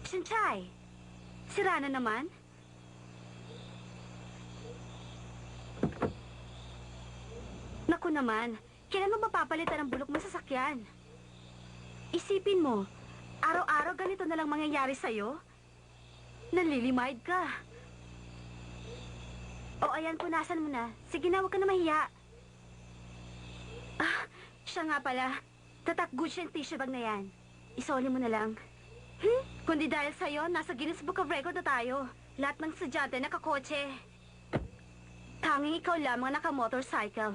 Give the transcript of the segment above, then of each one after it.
Shanchay, sira na naman? Naku naman, kailan mo mapapalitan ang bulok mo sa sasakyan? Isipin mo, araw-araw ganito na lang mangyayari sa'yo? Nalilimide ka. O ayan, punasan mo na. Sige na, huwag ka na mahiya. Ah, siya nga pala. Tatak Gucci yung tissue bag na yan. Isoli mo na lang. Kundi dahil sa'yo, nasa Guinness Book of Record na tayo. Lahat ng estudyante nakakotse. Tanging ikaw lamang naka-motorcycle.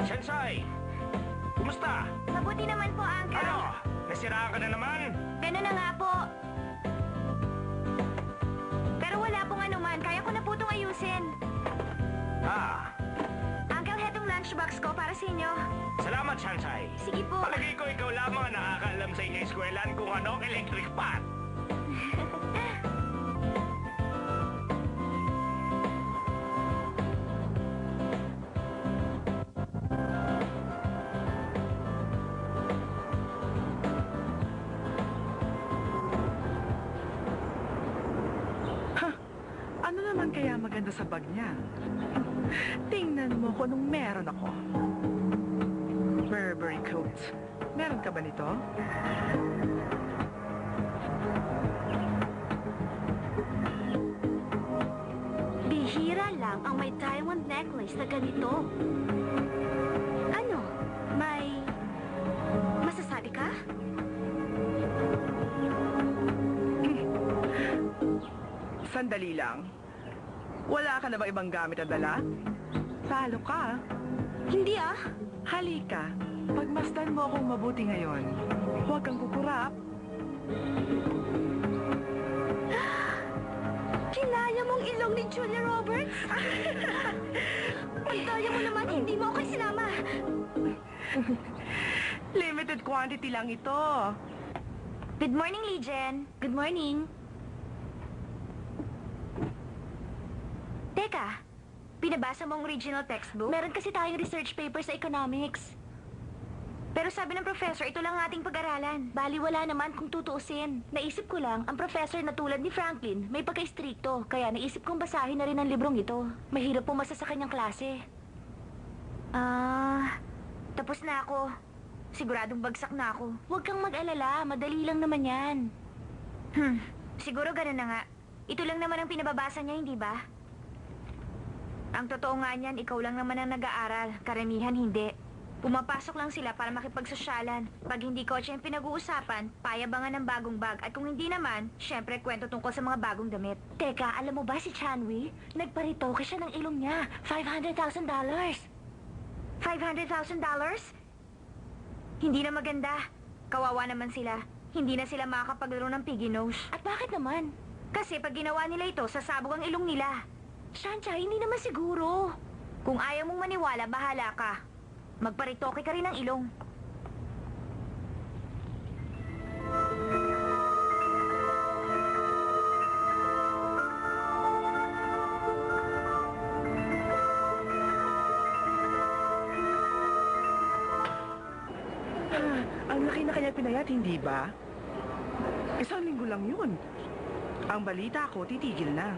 Shanchay! Kumusta? Mabuti naman po, Uncle. Ano? Nasiraan ka na naman? Gano'n na nga po. Pero wala pong anuman. Kaya ko na po itong ayusin. Ah, Uncle, hetong lunchbox ko para sa inyo. salamat, Shanchay. Sige po. Palagay ko ikaw lamang ang nakakaalam sa inyong eskwelahan kung ano ang electric pan. Ano naman kaya maganda sa bag niya? Tingnan mo kung anong meron ako. Burberry coat. Meron ka ba nito? Bihira lang ang may diamond necklace na ganito. Ano? May masasabi ka? Sandali lang. Wala ka na ba ibang gamit na dala? Talo ka. Hindi ah. Halika. Pagmasdan mo akong mabuti ngayon. Huwag kang kukurap. Kinaya mong ilong ni Julia Roberts? Pagdaya mo naman, hindi mo ako sinama. Limited quantity lang ito. Good morning, Legion. Good morning. Teka, pinabasa mo ang original textbook? Meron kasi tayong research paper sa economics. Pero sabi ng professor, ito lang ating pag-aralan. Bali, wala naman kung tutuusin. Naisip ko lang, ang professor na tulad ni Franklin, may pagka-istrikto. Kaya naisip kong basahin na rin ang librong ito. Mahirap pumasa sa kanyang klase. Tapos na ako. Siguradong bagsak na ako. Huwag kang mag-alala, madali lang naman yan. Siguro ganun na nga. Ito lang naman ang pinababasa niya, hindi ba? Ang totoo nga niyan, ikaw lang naman ang nag-aaral. Karamihan hindi. Pumapasok lang sila para makipagsosyalan. Pag hindi kotse ang pinag-uusapan, payabangan ng bagong bag. At kung hindi naman, syempre kwento tungkol sa mga bagong damit. Teka, alam mo ba si Chanwi? Nagparitoke siya ng ilong niya. $500,000. $500,000? Hindi na maganda. Kawawa naman sila. Hindi na sila makakapaglaro ng piggy nose. At bakit naman? Kasi pag ginawa nila ito, sasabog ang ilong nila. Shanchay, hindi naman siguro. Kung ayaw mong maniwala, bahala ka. Magparitoke ka rin ng ilong. Ang laki na kanya pinayat, hindi ba? Isang linggo lang yun. Ang balita ko, titigil na.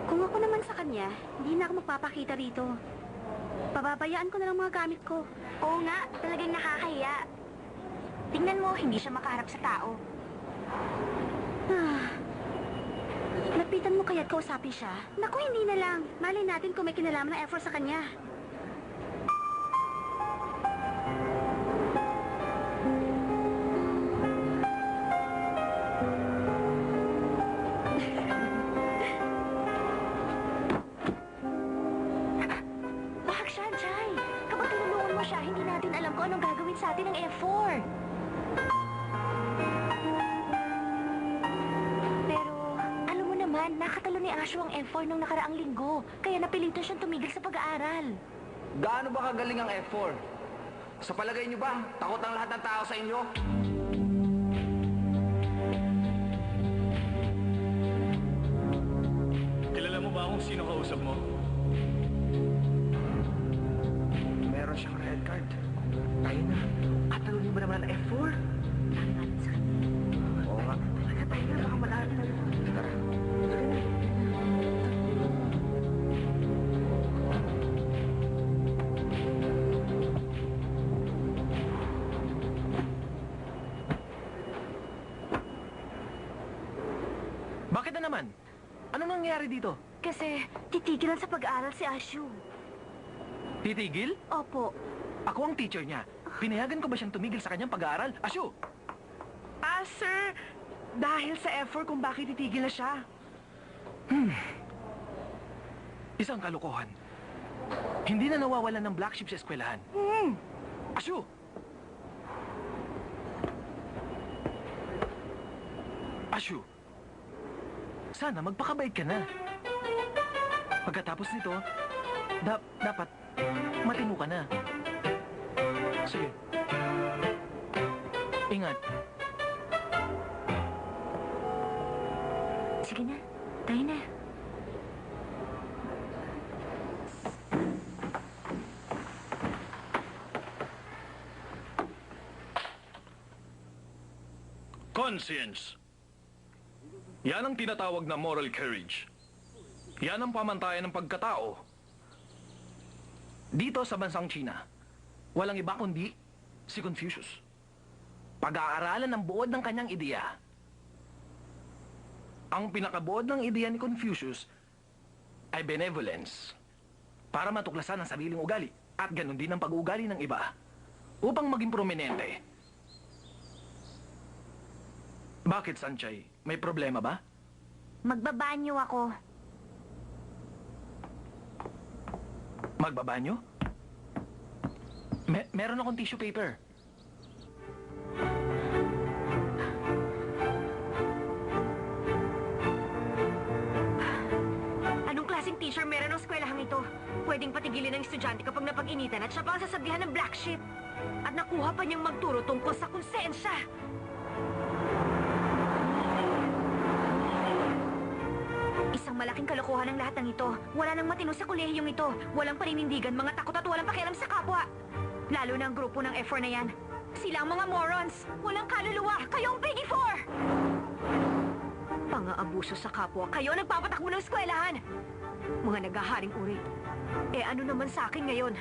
Kung ako naman sa kanya, hindi na ako magpapakita rito. Pababayaan ko na lang mga gamit ko. Oo nga, talagang nakakahiya. Tingnan mo, hindi siya makaharap sa tao. Lapitan mo kaya't kausapin siya. Naku, hindi na lang. Malay natin kung may kinalaman na effort sa kanya. Hindi natin alam kung anong gagawin sa atin ng F4. Pero, alam mo naman, nakatalo ni Asho ang F4 nung nakaraang linggo. Kaya napilitan siyang tumigil sa pag-aaral. Gaano ba kagaling ang F4? Sa palagay niyo ba, takot ang lahat ng tao sa inyo? kausap mo? Meron siyang red card. Tayo na. Katalunin ba naman ang F4? Oo nga. Tayo na, baka malahan tayo. Tara. Bakit na naman? Ano nangyari dito? Kasi titigilan sa pag-aaral si Ashu. Titigil? Opo. Ako ang teacher niya. Pinayagan ko ba siyang tumigil sa kanyang pag-aaral? Asyo! Sir, dahil sa F4 kung bakit titigil na siya. Isang kalokohan. Hindi na nawawalan ng black sheep sa eskwelahan. Asyo! Asyo! Sana magpakabait ka na. Pagkatapos nito, dapat matino ka na. Sige. Ingat. Sige na, tayo na. Conscience. Yan ang tinatawag na moral courage. Yan ang pamantayan ng pagkatao. Dito sa bansang China, walang iba kundi si Confucius. Pag-aaralan ng buod ng kanyang ideya. Ang pinakabuod ng ideya ni Confucius ay benevolence. Para matuklasan ang sariling ugali at ganun din ang pag-uugali ng iba upang maging prominente. Bakit, Sanchay? May problema ba? Magbabanyo ako. Magbabanyo? Meron akong tissue paper. Anong klaseng teacher meron ng eskwelahang ito? Pwedeng patigilin ng estudyante kapag napag-initan at siya pa ang sasabihan ng black sheep. At nakuha pa niyang magturo tungkol sa konsensya. Isang malaking kalokohan ang lahat ng ito. Wala nang matino sa kolehiyong ito. Walang paninindigan, mga takot at walang pakialam sa kapwa. Lalo na ang grupo ng F4 na yan. Sila ang mga morons. Walang kaluluwa. Kayo ang Piggy 4! Pang-aabuso sa kapwa. Kayo nagpapatakbo ng eskwelahan. Mga naghaharing uri. Eh ano naman sa akin ngayon?